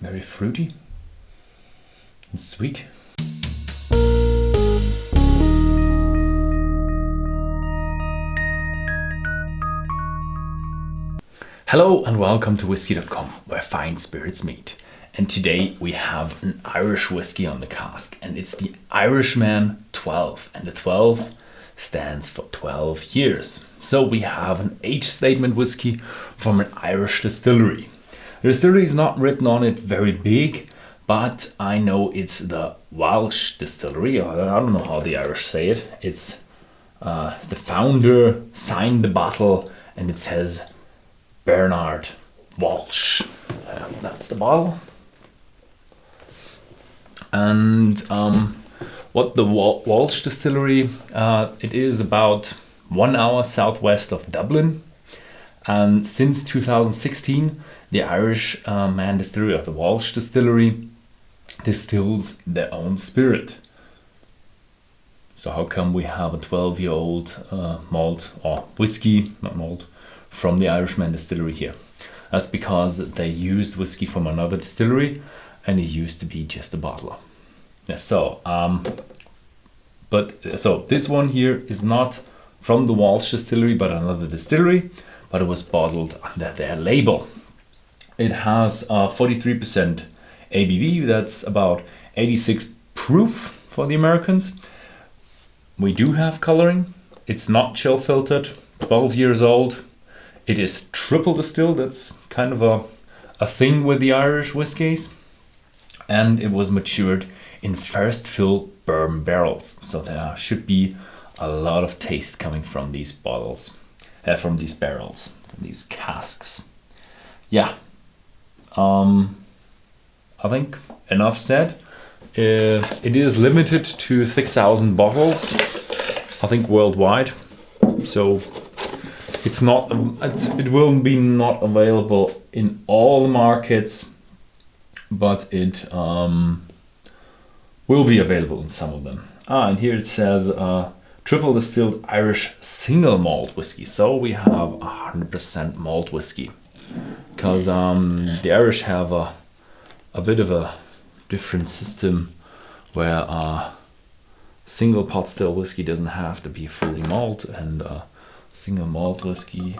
very fruity and sweet. Hello and welcome to Whisky.com, where fine spirits meet. And today we have an Irish whiskey on the cask, and it's the Irishman 12. And the 12 stands for 12 years. So we have an age statement whiskey from an Irish distillery. The distillery is not written on it very big, but I know it's the Walsh Distillery, or I don't know how the Irish say it. It's the founder signed the bottle, and it says Bernard Walsh. That's the bottle. And what the Walsh Distillery, it is about 1 hour southwest of Dublin. And since 2016, the Irishman Distillery, or the Walsh Distillery, distills their own spirit. So how come we have a 12-year-old malt, or whiskey, not malt, from the Irishman Distillery here? That's because they used whiskey from another distillery, and it used to be just a bottler. Yeah, so this one here is not from the Walsh Distillery, but another distillery, but it was bottled under their label. It has 43% ABV. That's about 86 proof for the Americans. We do have coloring. It's not chill filtered. 12 years old. It is triple distilled. That's kind of a thing with the Irish whiskies. And it was matured in first fill bourbon barrels. So there should be a lot of taste coming from these bottles, from these barrels, from these casks. Yeah. I think enough said. It is limited to 6,000 bottles, I think worldwide. So it will be not available in all markets, but it will be available in some of them. And here it says triple distilled Irish single malt whiskey. So we have 100% malt whiskey, because the Irish have a bit of a different system where single pot still whiskey doesn't have to be fully malt, and single malt whiskey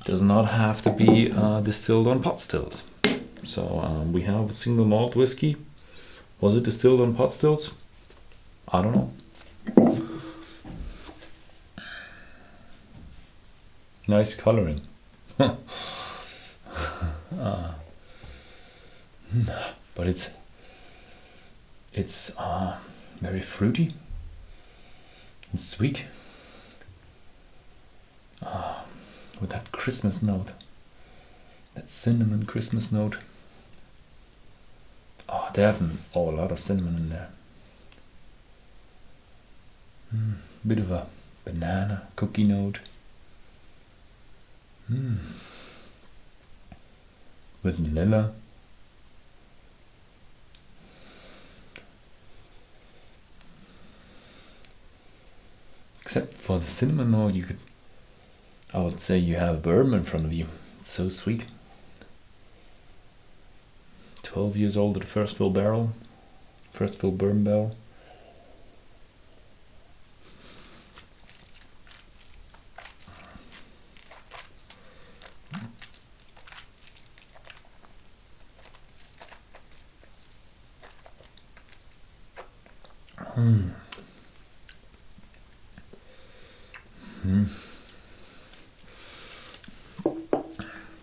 does not have to be distilled on pot stills. So we have a single malt whiskey. Was it distilled on pot stills? I don't know. Nice coloring. But it's very fruity and sweet, with that Christmas note, that cinnamon Christmas note. Oh, they have a lot of cinnamon in there. Bit of a banana cookie note. With vanilla. Except for the cinnamon note, I would say you have bourbon in front of you. It's so sweet. 12 years old at the first fill bourbon barrel.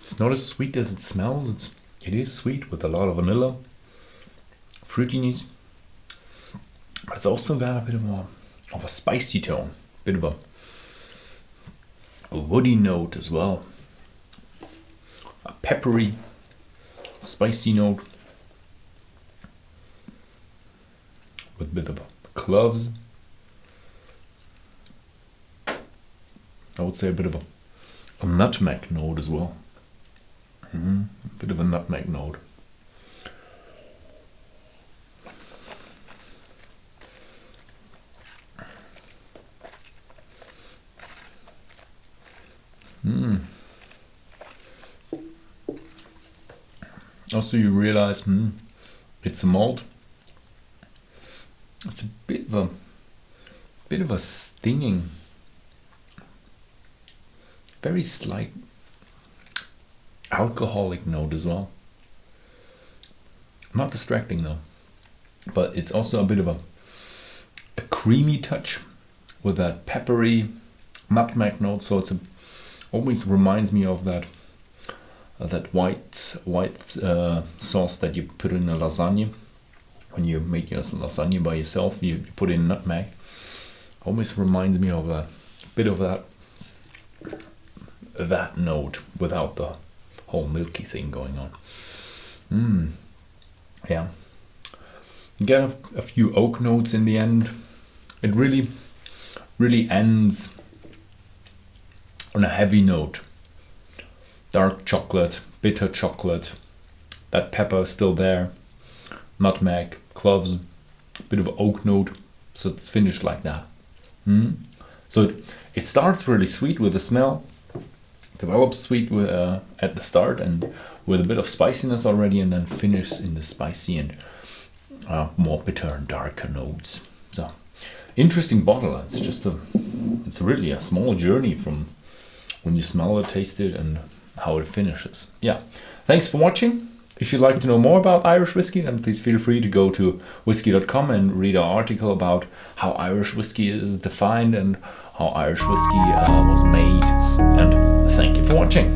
It's not as sweet as it smells. It is sweet with a lot of vanilla, fruitiness, but it's also got a bit of a spicy tone, a bit of a woody note as well, a peppery, spicy note with a bit of cloves. I would say a bit of a nutmeg note as well. A bit of a nutmeg note. Also, you realize it's a malt. It's a bit of a stinging, very slight alcoholic note as well. Not distracting though, but it's also a bit of a creamy touch with that peppery nutmeg note. So it's always reminds me of that white sauce that you put in a lasagna. When you make your lasagna by yourself, you put in nutmeg. Always reminds me of a bit of that note without the whole milky thing going on. Yeah. You get a few oak notes in the end. It really ends on a heavy note. Dark chocolate, bitter chocolate, that pepper is still there, nutmeg, cloves, bit of oak note, so it's finished like that. So it starts really sweet with the smell, develops sweet at the start and with a bit of spiciness already, and then finishes in the spicy and more bitter and darker notes. So interesting bottle. It's really a small journey from when you smell it, taste it, and how it finishes. Yeah, thanks for watching. If you'd like to know more about Irish whiskey, then please feel free to go to Whisky.com and read our article about how Irish whiskey is defined and how Irish whiskey was made. And thank you for watching.